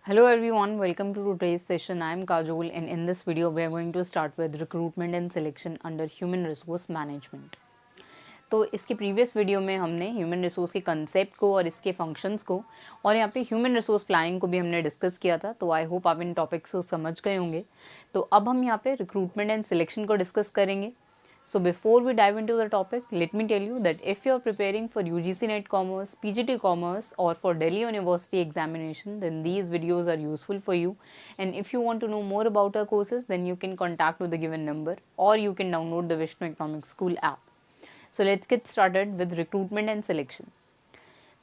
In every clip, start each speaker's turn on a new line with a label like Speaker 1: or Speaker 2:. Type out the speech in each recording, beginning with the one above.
Speaker 1: Hello everyone, welcome to today's session. I am Kajol and in this video we are going to start with recruitment and selection under human resource management. तो इसके previous video में हमने human resource के concept को और इसके functions को और यहाँ पे ह्यूमन रिसोर्स प्लानिंग को भी हमने डिस्कस किया था, तो आई होप आप इन टॉपिक्स को समझ गए होंगे। तो अब हम यहाँ पे रिक्रूटमेंट एंड सिलेक्शन को डिस्कस करेंगे। So before we dive into the topic, let me tell you that if you are preparing for UGC NET Commerce, PGT Commerce or for Delhi University examination, then these videos are useful for you. And if you want to know more about our courses, then you can contact with the given number or you can download the Vishnu Economics School app. So let's get started with recruitment and selection.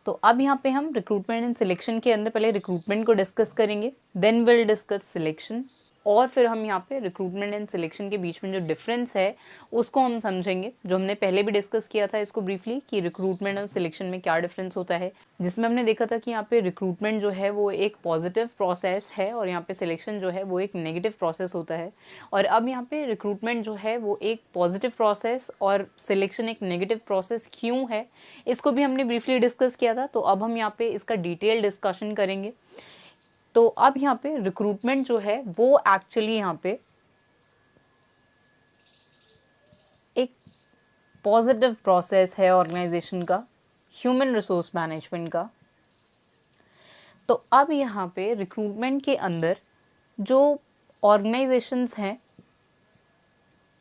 Speaker 1: तो अब यहाँ पे हम recruitment and selection के अंदर पहले recruitment को discuss करेंगे, देन विल डिस्कस सिलेक्शन, और फिर हम यहाँ पे रिक्रूटमेंट एंड सिलेक्शन के बीच में जो डिफरेंस है उसको हम समझेंगे, जो हमने पहले भी डिस्कस किया था इसको ब्रीफली कि रिक्रूटमेंट और सिलेक्शन में क्या डिफरेंस होता है, जिसमें हमने देखा था कि यहाँ पे रिक्रूटमेंट जो है वो एक पॉजिटिव प्रोसेस है और यहाँ पे सिलेक्शन जो है वो एक नेगेटिव प्रोसेस होता है। और अब यहाँ पे रिक्रूटमेंट जो है वो एक पॉजिटिव प्रोसेस और सिलेक्शन एक नेगेटिव प्रोसेस क्यों है, इसको भी हमने ब्रीफली डिस्कस किया था। तो अब हम यहाँ पे इसका डिटेल डिस्कशन करेंगे। तो अब यहाँ पे रिक्रूटमेंट जो है वो एक्चुअली यहाँ पे एक पॉजिटिव प्रोसेस है ऑर्गेनाइजेशन का, ह्यूमन रिसोर्स मैनेजमेंट का। तो अब यहाँ पे रिक्रूटमेंट के अंदर जो ऑर्गेनाइजेशंस हैं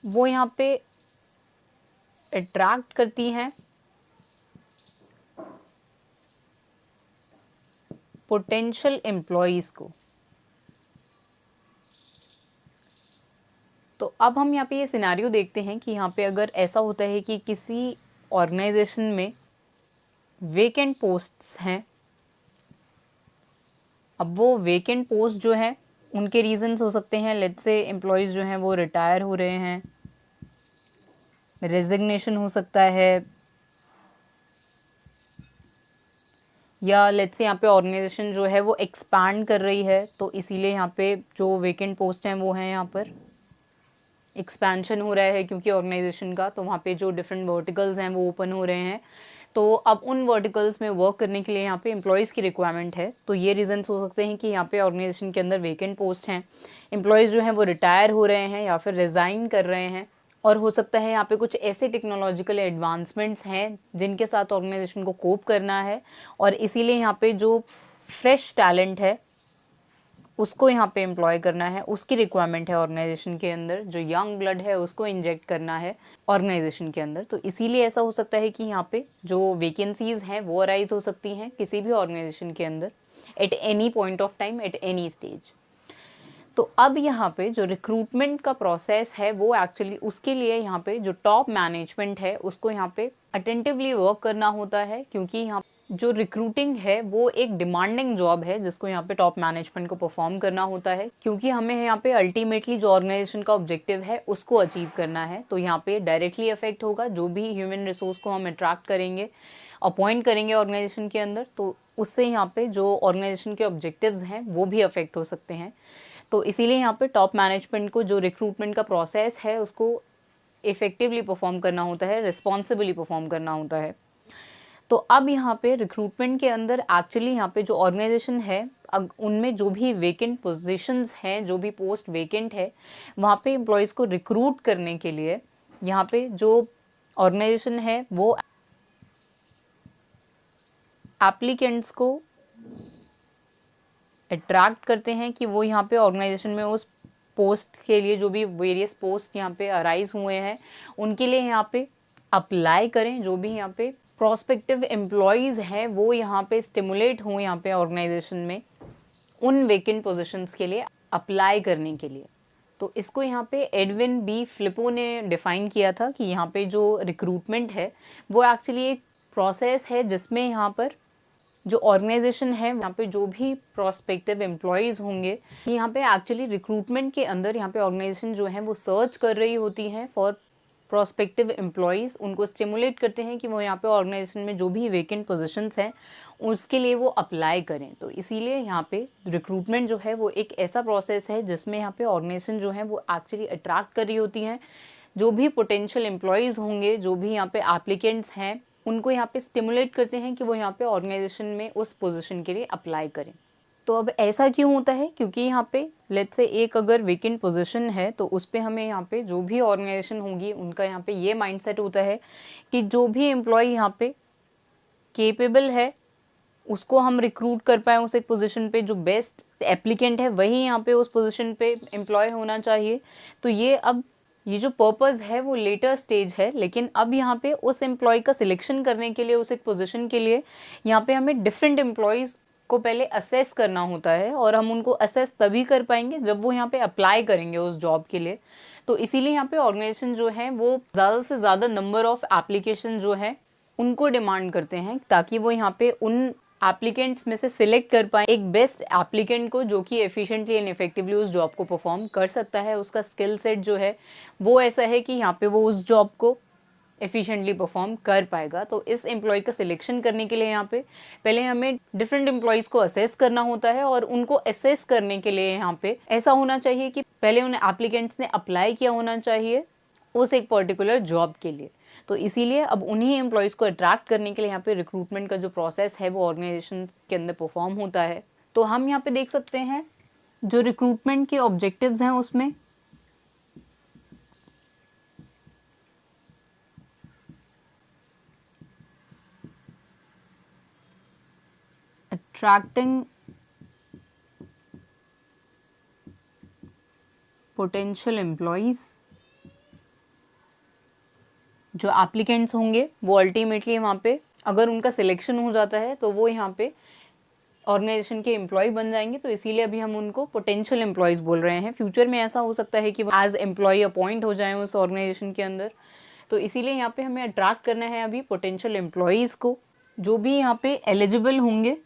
Speaker 1: वो यहाँ पे अट्रैक्ट करती हैं पोटेंशियल एम्प्लॉयज़ को। तो अब हम यहाँ पे ये सिनेरियो देखते हैं कि यहाँ पे अगर ऐसा होता है कि किसी ऑर्गेनाइजेशन में वेकेंट पोस्ट्स हैं, अब वो वेकेंट पोस्ट जो है उनके रीजंस हो सकते हैं, लेट्स से एम्प्लॉयज़ जो हैं वो रिटायर हो रहे हैं, रेजिग्नेशन हो सकता है, या लेट्स से यहाँ पे ऑर्गेनाइजेशन जो है वो एक्सपैंड कर रही है, तो इसीलिए यहाँ पे जो वेकेंट पोस्ट हैं वो हैं, यहाँ पर एक्सपेंशन हो रहा है क्योंकि ऑर्गेनाइजेशन का, तो वहाँ पे जो डिफरेंट वर्टिकल्स हैं वो ओपन हो रहे हैं। तो अब उन वर्टिकल्स में वर्क करने के लिए यहाँ पे एम्प्लॉयज़ की रिक्वायरमेंट है। तो ये रीजंस हो सकते हैं कि यहाँ पे ऑर्गेनाइजेशन के अंदर वेकेंट पोस्ट हैं, एम्प्लॉयज़ जो हैं वो रिटायर हो रहे हैं या फिर रिज़ाइन कर रहे हैं, और हो सकता है यहाँ पे कुछ ऐसे टेक्नोलॉजिकल एडवांसमेंट्स हैं जिनके साथ ऑर्गेनाइजेशन को कोप करना है, और इसीलिए यहाँ पे जो फ्रेश टैलेंट है उसको यहाँ पे एम्प्लॉय करना है, उसकी रिक्वायरमेंट है ऑर्गेनाइजेशन के अंदर, जो यंग ब्लड है उसको इंजेक्ट करना है ऑर्गेनाइजेशन के अंदर। तो इसीलिए ऐसा हो सकता है कि यहाँ पे जो वैकेंसीज हैं वो अराइज हो सकती हैं किसी भी ऑर्गेनाइजेशन के अंदर at any point of time, at any stage. तो अब यहाँ पे जो रिक्रूटमेंट का प्रोसेस है वो एक्चुअली उसके लिए यहाँ पे जो टॉप मैनेजमेंट है उसको यहाँ पे अटेंटिवली वर्क करना होता है, क्योंकि यहाँ जो रिक्रूटिंग है वो एक डिमांडिंग जॉब है जिसको यहाँ पे टॉप मैनेजमेंट को परफॉर्म करना होता है, क्योंकि हमें यहाँ पे अल्टीमेटली जो ऑर्गेनाइजेशन का ऑब्जेक्टिव है उसको अचीव करना है। तो यहाँ पे डायरेक्टली इफेक्ट होगा जो भी ह्यूमन रिसोर्स को हम अट्रैक्ट करेंगे, अपॉइंट करेंगे ऑर्गेनाइजेशन के अंदर, तो उससे यहाँ पे जो ऑर्गेनाइजेशन के ऑब्जेक्टिव्स हैं वो भी अफेक्ट हो सकते हैं। तो इसीलिए यहाँ पे टॉप मैनेजमेंट को जो रिक्रूटमेंट का प्रोसेस है उसको इफेक्टिवली परफॉर्म करना होता है, रिस्पॉन्सिबली परफॉर्म करना होता है। तो अब यहाँ पे रिक्रूटमेंट के अंदर एक्चुअली यहाँ पे जो ऑर्गेनाइजेशन है उनमें जो भी वेकेंट पोजीशंस हैं, जो भी पोस्ट वेकेंट है, वहाँ पे एम्प्लॉयज़ को रिक्रूट करने के लिए यहाँ पे जो ऑर्गेनाइजेशन है वो एप्लीकेंट्स को अट्रैक्ट करते हैं कि वो यहाँ पे ऑर्गेनाइजेशन में उस पोस्ट के लिए जो भी वेरियस पोस्ट यहाँ पे अराइज हुए हैं उनके लिए यहाँ पे अप्लाई करें। जो भी यहाँ पे प्रोस्पेक्टिव एम्प्लॉयज़ हैं वो यहाँ पे स्टिमुलेट हों यहाँ पे ऑर्गेनाइजेशन में उन वेकेंट पोजीशंस के लिए अप्लाई करने के लिए। तो इसको यहाँ पे एडविन बी फ्लिपो ने डिफ़ाइन किया था कि यहाँ पे जो रिक्रूटमेंट है वो एक्चुअली एक प्रोसेस है जिसमें यहाँ पर जो ऑर्गेनाइजेशन है यहाँ पे जो भी प्रोस्पेक्टिव एम्प्लॉयज़ होंगे, यहाँ पे एक्चुअली रिक्रूटमेंट के अंदर यहाँ पे ऑर्गेनाइजेशन जो है वो सर्च कर रही होती हैं फॉर प्रोस्पेक्टिव एम्प्लॉयज़, उनको स्टिमुलेट करते हैं कि वो यहाँ पे ऑर्गेनाइजेशन में जो भी वेकेंट पोजीशंस हैं उसके लिए वो अप्लाई करें। तो इसीलिए यहाँ पे रिक्रूटमेंट जो है वो एक ऐसा प्रोसेस है जिसमें यहाँ पे ऑर्गेनाइजेशन जो है वो एक्चुअली अट्रैक्ट कर रही होती हैं जो भी पोटेंशियल एम्प्लॉयज़ होंगे, जो भी यहाँ पे एप्लीकेंट्स हैं, उनको यहाँ पे स्टिमुलेट करते हैं कि वो यहाँ पे ऑर्गेनाइजेशन में उस पोजीशन के लिए अप्लाई करें। तो अब ऐसा क्यों होता है, क्योंकि यहाँ पे लेट्स से एक अगर वेकेंट पोजीशन है तो उस पे हमें यहाँ पे जो भी ऑर्गेनाइजेशन होगी उनका यहाँ पे ये माइंडसेट होता है कि जो भी एम्प्लॉय यहाँ पे केपेबल है उसको हम रिक्रूट कर पाएँ उस एक पोजीशन पे, जो बेस्ट एप्लीकेंट है वही यहाँ पे उस पोजीशन पे एम्प्लॉय होना चाहिए। तो ये जो पर्पस है वो लेटर स्टेज है, लेकिन अब यहाँ पे उस एम्प्लॉय का सिलेक्शन करने के लिए, उस एक पोजीशन के लिए यहाँ पे हमें डिफरेंट एम्प्लॉयज़ को पहले असेस करना होता है, और हम उनको असेस तभी कर पाएंगे जब वो यहाँ पे अप्लाई करेंगे उस जॉब के लिए। तो इसीलिए यहाँ पे ऑर्गेनाइजेशन जो है वो ज़्यादा से ज़्यादा नंबर ऑफ एप्लीकेशन जो है उनको डिमांड करते हैं, ताकि वो यहाँ पे उन एप्लीकेंट्स में से सिलेक्ट कर पाए एक बेस्ट एप्लीकेंट को, जो कि एफिशिएंटली एंड इफेक्टिवली उस जॉब को परफॉर्म कर सकता है। उसका स्किल सेट जो है वो ऐसा है कि यहाँ पे वो उस जॉब को एफिशिएंटली परफॉर्म कर पाएगा। तो इस एम्प्लॉय का सिलेक्शन करने के लिए यहाँ पे पहले हमें डिफरेंट एम्प्लॉयज़ को असेस करना होता है, और उनको असेस करने के लिए यहाँ पे ऐसा होना चाहिए कि पहले उन एप्लीकेंट्स ने अप्लाई किया होना चाहिए उस एक पर्टिकुलर जॉब के लिए। तो इसीलिए अब उन्हीं एम्प्लॉयज़ को अट्रैक्ट करने के लिए यहाँ पे रिक्रूटमेंट का जो प्रोसेस है वो ऑर्गेनाइजेशन के अंदर परफॉर्म होता है। तो हम यहाँ पे देख सकते हैं जो रिक्रूटमेंट के ऑब्जेक्टिव्स हैं उसमें अट्रैक्टिंग पोटेंशियल एम्प्लॉयज़, जो एप्लीकेंट्स होंगे वो अल्टीमेटली वहाँ पे अगर उनका सिलेक्शन हो जाता है तो वो यहाँ पे ऑर्गेनाइजेशन के एम्प्लॉय बन जाएंगे। तो इसीलिए अभी हम उनको पोटेंशियल एम्प्लॉयज़ बोल रहे हैं। फ्यूचर में ऐसा हो सकता है कि वो एज एम्प्लॉय अपॉइंट हो जाएं उस ऑर्गेनाइजेशन के अंदर। तो इसीलिए यहाँ पे हमें अट्रैक्ट करना है अभी पोटेंशियल एम्प्लॉयज़ को, जो भी यहाँ पे एलिजिबल होंगे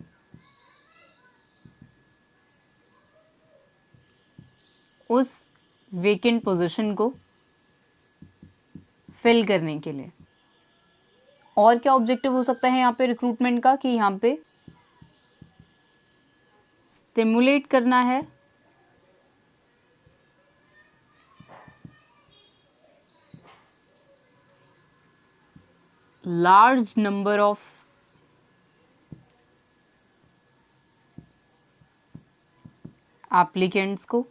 Speaker 1: उस वेकेंट पोजीशन को फिल करने के लिए। और क्या ऑब्जेक्टिव हो सकता है यहाँ पे रिक्रूटमेंट का, कि यहाँ पे स्टिमुलेट करना है लार्ज नंबर ऑफ एप्लीकेंट्स को,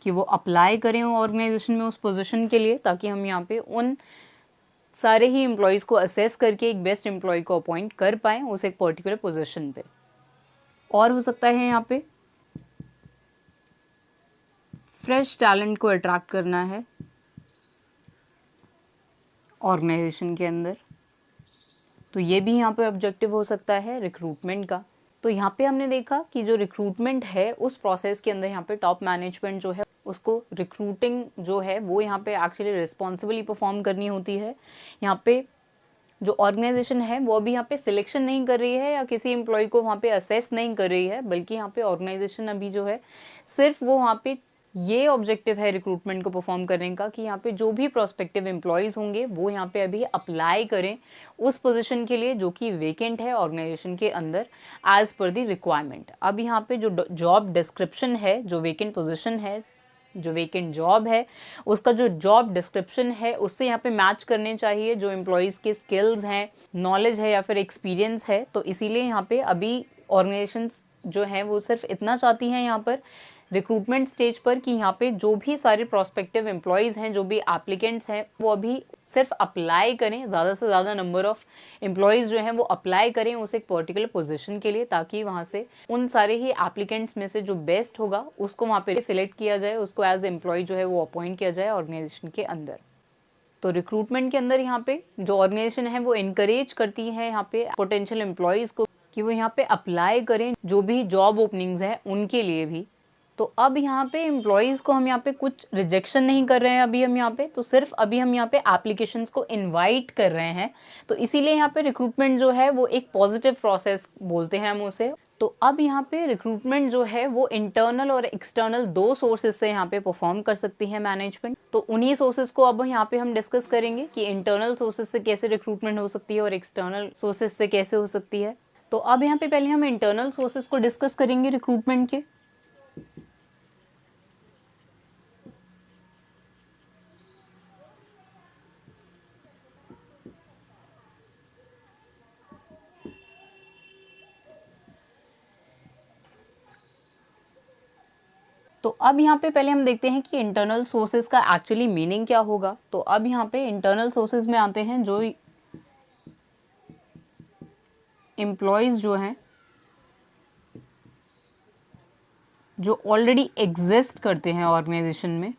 Speaker 1: कि वो अप्लाई करें ऑर्गेनाइजेशन में उस पोजीशन के लिए, ताकि हम यहाँ पे उन सारे ही एम्प्लॉयज़ को असेस करके एक बेस्ट एम्प्लॉय को अपॉइंट कर पाएँ उस एक पर्टिकुलर पोजीशन पे। और हो सकता है यहाँ पे फ्रेश टैलेंट को अट्रैक्ट करना है ऑर्गेनाइजेशन के अंदर। तो ये भी यहाँ पे ऑब्जेक्टिव हो सकता है रिक्रूटमेंट का। तो यहाँ पे हमने देखा कि जो रिक्रूटमेंट है उस प्रोसेस के अंदर यहाँ पे टॉप मैनेजमेंट जो है उसको रिक्रूटिंग जो है वो यहाँ पे एक्चुअली रिस्पॉन्सिबली परफॉर्म करनी होती है। यहाँ पे जो ऑर्गेनाइजेशन है वो अभी यहाँ पे सिलेक्शन नहीं कर रही है या किसी एम्प्लॉय को वहाँ पे असेस नहीं कर रही है, बल्कि यहाँ पे ऑर्गेनाइजेशन अभी जो है सिर्फ वो वहाँ पे ये ऑब्जेक्टिव है रिक्रूटमेंट को परफॉर्म करने का कि यहाँ पे जो भी प्रोस्पेक्टिव एम्प्लॉयज़ होंगे वो यहाँ पे अभी अप्लाई करें उस पोजीशन के लिए जो कि वेकेंट है ऑर्गेनाइजेशन के अंदर एज पर द रिक्वायरमेंट। अब यहाँ पे जो जॉब डिस्क्रिप्शन है, जो वेकेंट पोजीशन है, जो वेकेंट जॉब है, उसका जो जॉब डिस्क्रिप्शन है उससे यहाँ पे मैच करने चाहिए जो एम्प्लॉयज़ के स्किल्स हैं, नॉलेज है या फिर एक्सपीरियंस है। तो इसीलिए यहाँ पे अभी ऑर्गेनाइजेशंस जो हैं वो सिर्फ इतना चाहती हैं यहाँ पर रिक्रूटमेंट स्टेज पर कि यहाँ पे जो भी सारे प्रोस्पेक्टिव एम्प्लॉयज़ हैं, जो भी एप्लीकेंट्स हैं, वो अभी सिर्फ अप्लाई करें, ज़्यादा से ज़्यादा नंबर ऑफ़ एम्प्लॉयज़ जो हैं वो अप्लाई करें उस एक पर्टिकुलर पोजीशन के लिए, ताकि वहाँ से उन सारे ही एप्लीकेंट्स में से जो बेस्ट होगा उसको वहाँ पे सिलेक्ट किया जाए, उसको एज एम्प्लॉय जो है वो अपॉइंट किया जाए ऑर्गेनाइजेशन के अंदर। तो रिक्रूटमेंट के अंदर यहाँ पे जो ऑर्गेनाइजेशन है वो इनकरेज करती है यहाँ पे पोटेंशियल एम्प्लॉयज़ को कि वो यहाँ पे अप्लाई करें जो भी जॉब ओपनिंग्स हैं उनके लिए भी। तो अब यहाँ पे एम्प्लॉयज़ को हम यहाँ पे कुछ रिजेक्शन नहीं कर रहे हैं अभी हम यहाँ पे, तो सिर्फ अभी हम यहाँ पे एप्लीकेशंस को इनवाइट कर रहे हैं। तो इसीलिए यहाँ पे रिक्रूटमेंट जो है वो एक पॉजिटिव प्रोसेस बोलते हैं हम उसे। तो अब यहाँ पे रिक्रूटमेंट जो है वो इंटरनल और एक्सटर्नल दो सोर्सेज से यहाँ पे परफॉर्म कर सकती है मैनेजमेंट। तो उन्हीं सोर्सेज को अब यहाँ पे हम डिस्कस करेंगे कि इंटरनल सोर्सेज से कैसे रिक्रूटमेंट हो सकती है और एक्सटर्नल सोर्सेज से कैसे हो सकती है। तो अब यहाँ पे पहले हम इंटरनल सोर्सेज को डिस्कस करेंगे रिक्रूटमेंट के। तो अब यहाँ पे पहले हम देखते हैं कि इंटरनल सोर्सेज का एक्चुअली मीनिंग क्या होगा। तो अब यहाँ पे इंटरनल सोर्सेज में आते हैं जो एम्प्लॉयज़ जो हैं जो ऑलरेडी एग्जिस्ट करते हैं ऑर्गेनाइजेशन में।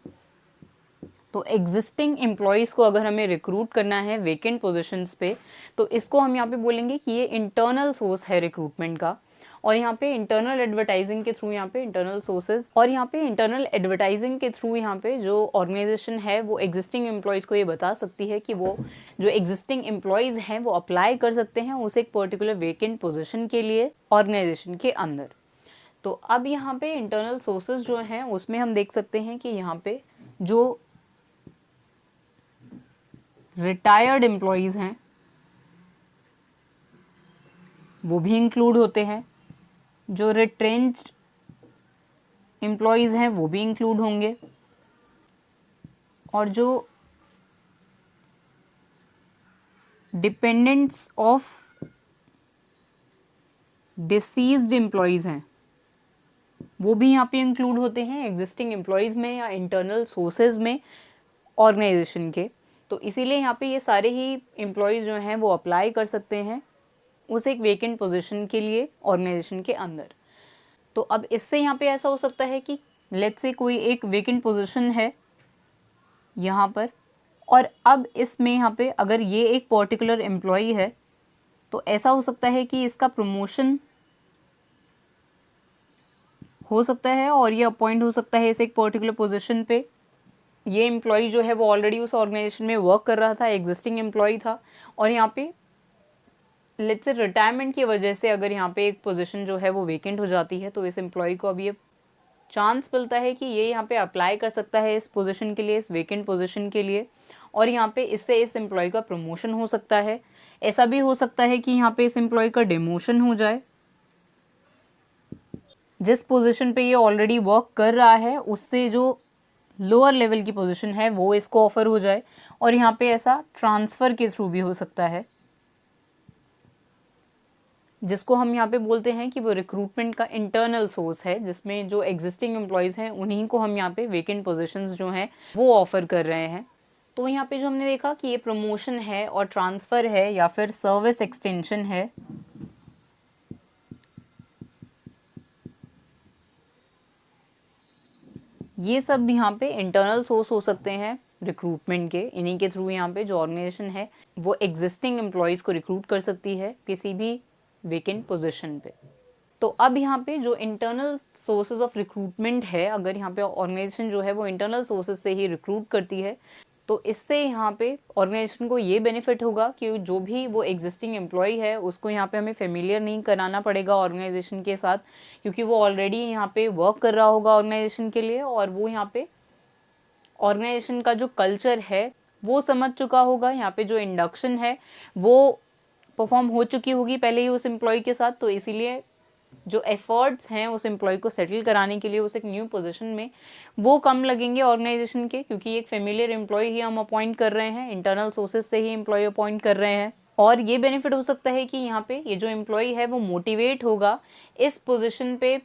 Speaker 1: तो एग्जिस्टिंग एम्प्लॉयज़ को अगर हमें रिक्रूट करना है वेकेंट पोजीशंस पे, तो इसको हम यहाँ पे बोलेंगे कि ये इंटरनल सोर्स है रिक्रूटमेंट का। और यहाँ पे इंटरनल एडवर्टाइजिंग के थ्रू यहाँ पे इंटरनल सोर्सेज, और यहाँ पे इंटरनल एडवर्टाइजिंग के थ्रू यहाँ पे जो ऑर्गेनाइजेशन है वो एग्जिस्टिंग एम्प्लॉयज़ को ये बता सकती है कि वो जो एग्जिस्टिंग एम्प्लॉयज़ हैं वो अप्लाई कर सकते हैं उस एक पर्टिकुलर वेकेंट पोजिशन के लिए ऑर्गेनाइजेशन के अंदर। तो अब यहाँ पे इंटरनल सोर्सेज जो हैं उसमें हम देख सकते हैं कि यहाँ पे जो रिटायर्ड एम्प्लॉयज़ हैं वो भी इंक्लूड होते हैं, जो रिट्रेंच्ड एम्प्लॉयज़ हैं वो भी इंक्लूड होंगे, और जो डिपेंडेंट्स ऑफ डिसीज्ड एम्प्लॉयज़ हैं वो भी यहाँ पे इंक्लूड होते हैं एग्जिस्टिंग एम्प्लॉयज़ में या इंटरनल सोर्सेज में ऑर्गेनाइजेशन के। तो इसीलिए यहाँ पे ये सारे ही एम्प्लॉयज़ जो हैं वो अप्लाई कर सकते हैं उस एक वेकेंट पोजीशन के लिए ऑर्गेनाइजेशन के अंदर। तो अब इससे यहाँ पे ऐसा हो सकता है कि लेट्स से कोई एक वेकेंट पोजीशन है यहाँ पर, और अब इसमें यहाँ पे अगर ये एक पर्टिकुलर एम्प्लॉई है तो ऐसा हो सकता है कि इसका प्रमोशन हो सकता है और ये अपॉइंट हो सकता है इस एक पर्टिकुलर पोजीशन पे। ये एम्प्लॉई जो है वो ऑलरेडी उस ऑर्गेनाइजेशन में वर्क कर रहा था, एग्जिस्टिंग एम्प्लॉई था, और यहाँ पे लेट्स से रिटायरमेंट की वजह से अगर यहाँ पे एक पोजीशन जो है वो वेकेंट हो जाती है, तो इस एम्प्लॉय को अब ये चांस मिलता है कि ये यहाँ पे अप्लाई कर सकता है इस पोजीशन के लिए, इस वेकेंट पोजीशन के लिए, और यहाँ पे इससे इस एम्प्लॉय का प्रमोशन हो सकता है। ऐसा भी हो सकता है कि यहाँ पे इस एम्प्लॉय का डिमोशन हो जाए, जिस पोजीशन पे ये ऑलरेडी वर्क कर रहा है उससे जो लोअर लेवल की पोजीशन है वो इसको ऑफर हो जाए, और यहाँ पे ऐसा ट्रांसफ़र के थ्रू भी हो सकता है, जिसको हम यहाँ पे बोलते हैं कि वो रिक्रूटमेंट का इंटरनल सोर्स है, जिसमें जो एग्जिस्टिंग एम्प्लॉयज़ हैं उन्हीं को हम यहाँ पे वेकेंट पोजीशंस जो हैं वो ऑफ़र कर रहे हैं। तो यहाँ पे जो हमने देखा कि ये प्रमोशन है और ट्रांसफ़र है या फिर सर्विस एक्सटेंशन है, ये सब यहाँ पे इंटरनल सोर्स हो सकते हैं रिक्रूटमेंट के। इन्हीं के थ्रू यहाँ पे जो ऑर्गेनाइजेशन है वो एग्जिस्टिंग एम्प्लॉयज़ को रिक्रूट कर सकती है किसी भी वेकेंट पोजीशन पे। तो अब यहाँ पे जो इंटरनल सोर्सेज ऑफ रिक्रूटमेंट है, अगर यहाँ पे ऑर्गेनाइजेशन जो है वो इंटरनल सोर्सेज से ही रिक्रूट करती है, तो इससे यहाँ पे ऑर्गेनाइजेशन को ये बेनिफिट होगा कि जो भी वो एग्जिस्टिंग एम्प्लॉय है उसको यहाँ पे हमें फेमिलियर नहीं कराना पड़ेगा ऑर्गेनाइजेशन के साथ, क्योंकि वो ऑलरेडी यहाँ पे वर्क कर रहा होगा ऑर्गेनाइजेशन के लिए, और वो यहाँ पे ऑर्गेनाइजेशन का जो कल्चर है वो समझ चुका होगा। यहाँ पे जो इंडक्शन है वो परफॉर्म हो चुकी होगी पहले ही उस एम्प्लॉय के साथ, तो इसीलिए जो एफर्ट्स हैं उस एम्प्लॉय को सेटल कराने के लिए उस एक न्यू पोजीशन में वो कम लगेंगे ऑर्गेनाइजेशन के, क्योंकि एक फेमिलियर एम्प्लॉय ही हम अपॉइंट कर रहे हैं, इंटरनल सोर्सेज से ही एम्प्लॉय अपॉइंट कर रहे हैं। और ये बेनिफिट हो सकता है कि यहाँ पे ये जो एम्प्लॉय है वो मोटिवेट होगा इस पोजीशन पे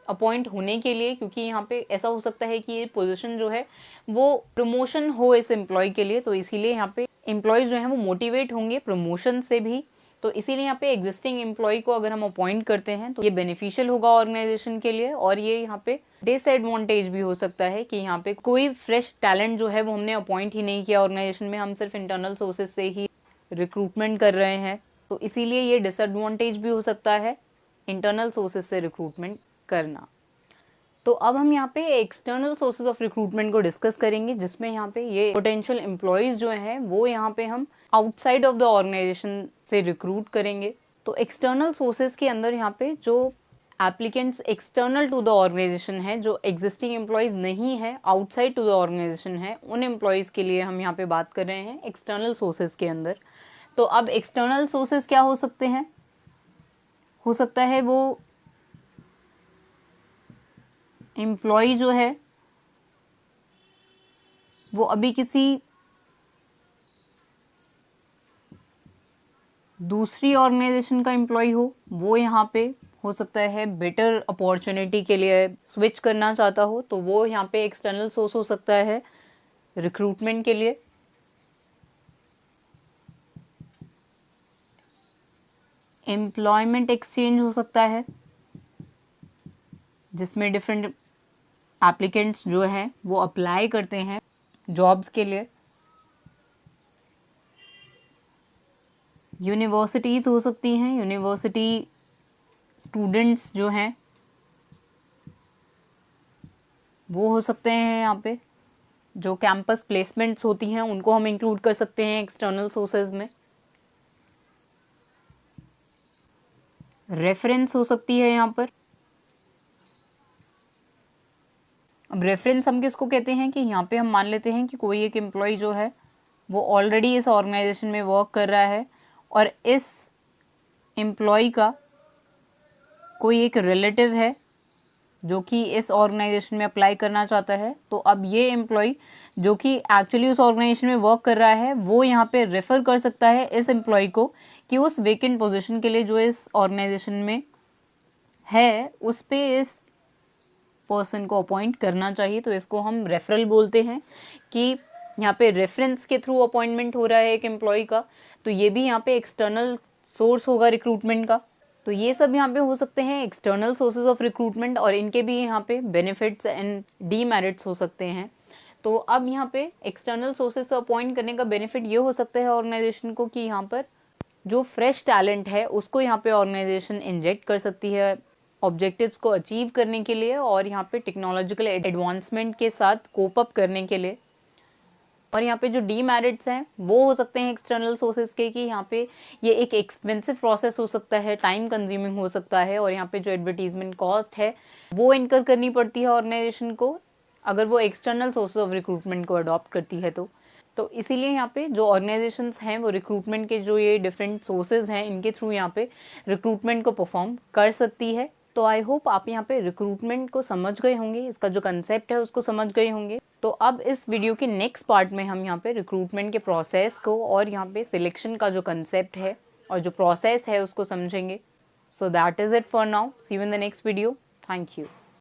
Speaker 1: अपॉइंट होने के लिए, क्योंकि यहाँ पे ऐसा हो सकता है कि ये पोजीशन जो है वो प्रमोशन हो इस एम्प्लॉय के लिए, तो इसीलिए यहाँ पे एम्प्लॉयज़ जो हैं वो मोटिवेट होंगे प्रमोशन से भी। तो इसीलिए यहाँ पे एग्जिस्टिंग एम्प्लॉय को अगर हम अपॉइंट करते हैं तो ये बेनिफिशियल होगा ऑर्गेनाइजेशन के लिए। और ये यहाँ पे डिसएडवांटेज भी हो सकता है कि यहाँ पे कोई फ्रेश टैलेंट जो है वो हमने अपॉइंट ही नहीं किया ऑर्गेनाइजेशन में, हम सिर्फ इंटरनल सोर्सेज से ही रिक्रूटमेंट कर रहे हैं, तो इसीलिए ये डिसएडवांटेज भी हो सकता है इंटरनल सोर्सेज से रिक्रूटमेंट करना। तो अब हम यहाँ पे एक्सटर्नल सोर्सेज ऑफ रिक्रूटमेंट को डिस्कस करेंगे, जिसमें यहाँ पे ये पोटेंशियल एम्प्लॉयज़ जो हैं वो यहाँ पे हम आउटसाइड ऑफ द ऑर्गेनाइजेशन से रिक्रूट करेंगे। तो एक्सटर्नल सोर्सेज के अंदर यहाँ पे जो applicants external to the organization है, जो एग्जिस्टिंग एम्प्लॉयज़ नहीं है, आउटसाइड टू द ऑर्गेनाइजेशन है, उन एम्प्लॉयज़ के लिए हम यहाँ पे बात कर रहे हैं एक्सटर्नल सोर्सेज के अंदर। तो अब एक्सटर्नल सोर्सेज क्या हो सकते हैं? हो सकता है वो एम्प्लॉय जो है वो अभी किसी दूसरी ऑर्गेनाइजेशन का एम्प्लॉय हो, वो यहाँ पे हो सकता है बेटर अपॉर्चुनिटी के लिए स्विच करना चाहता हो, तो वो यहाँ पे एक्सटर्नल सोर्स हो सकता है रिक्रूटमेंट के लिए। एम्प्लॉयमेंट एक्सचेंज हो सकता है, जिसमें डिफरेंट एप्लीकेंट्स जो हैं वो अप्लाई करते हैं जॉब्स के लिए। यूनिवर्सिटीज़ हो सकती हैं, यूनिवर्सिटी स्टूडेंट्स जो हैं वो हो सकते हैं यहाँ पे। जो कैंपस प्लेसमेंट्स होती हैं उनको हम इंक्लूड कर सकते हैं एक्सटर्नल सोर्सेज में। रेफरेंस हो सकती है यहाँ पर। अब रेफरेंस हम किसको कहते हैं कि यहाँ पे हम मान लेते हैं कि कोई एक एम्प्लॉय जो है वो ऑलरेडी इस ऑर्गेनाइजेशन में वर्क कर रहा है और इस एम्प्लॉय का कोई एक रिलेटिव है जो कि इस ऑर्गेनाइजेशन में अप्लाई करना चाहता है। तो अब ये एम्प्लॉय जो कि एक्चुअली उस ऑर्गेनाइजेशन में वर्क कर रहा है वो यहाँ पे रेफ़र कर सकता है इस एम्प्लॉय को कि उस वेकेंट पोजीशन के लिए जो इस ऑर्गेनाइजेशन में है उस पे इस पर्सन को अपॉइंट करना चाहिए। तो इसको हम रेफरल बोलते हैं कि यहाँ पे रेफरेंस के थ्रू अपॉइंटमेंट हो रहा है एक एम्प्लॉय का। तो ये भी यहाँ पे एक्सटर्नल सोर्स होगा रिक्रूटमेंट का। तो ये सब यहाँ पे हो सकते हैं एक्सटर्नल सोर्सेज ऑफ रिक्रूटमेंट और इनके भी यहाँ पे बेनिफिट्स एंड डीमेरिट्स हो सकते हैं। तो अब यहाँ पे एक्सटर्नल सोर्सेज से अपॉइंट करने का बेनिफिट ये हो सकता है ऑर्गेनाइजेशन को कि यहाँ पर जो फ्रेश टैलेंट है उसको यहाँ पे ऑर्गेनाइजेशन इंजेक्ट कर सकती है ऑब्जेक्टिव्स को अचीव करने के लिए और यहाँ पे टेक्नोलॉजिकल एडवांसमेंट के साथ कोप अप करने के लिए। और यहाँ पे जो डीमेरिट्स हैं वो हो सकते हैं एक्सटर्नल सोर्सेज के कि यहाँ पे ये एक एक्सपेंसिव प्रोसेस हो सकता है, टाइम कंज्यूमिंग हो सकता है और यहाँ पे जो एडवर्टीजमेंट कॉस्ट है वो इनकर करनी पड़ती है ऑर्गेनाइजेशन को अगर वो एक्सटर्नल सोर्सेज ऑफ रिक्रूटमेंट को अडॉप्ट करती है। तो इसीलिए यहाँ पे जो ऑर्गेनाइजेशंस हैं वो रिक्रूटमेंट के जो ये डिफरेंट सोर्सेज हैं इनके थ्रू यहाँ पे रिक्रूटमेंट को परफॉर्म कर सकती है। तो आई होप आप यहाँ पे रिक्रूटमेंट को समझ गए होंगे, इसका जो कंसेप्ट है उसको समझ गए होंगे। तो अब इस वीडियो के नेक्स्ट पार्ट में हम यहाँ पे रिक्रूटमेंट के प्रोसेस को और यहाँ पे सिलेक्शन का जो कंसेप्ट है और जो प्रोसेस है उसको समझेंगे। So that is it for now. See you in the next video. Thank you.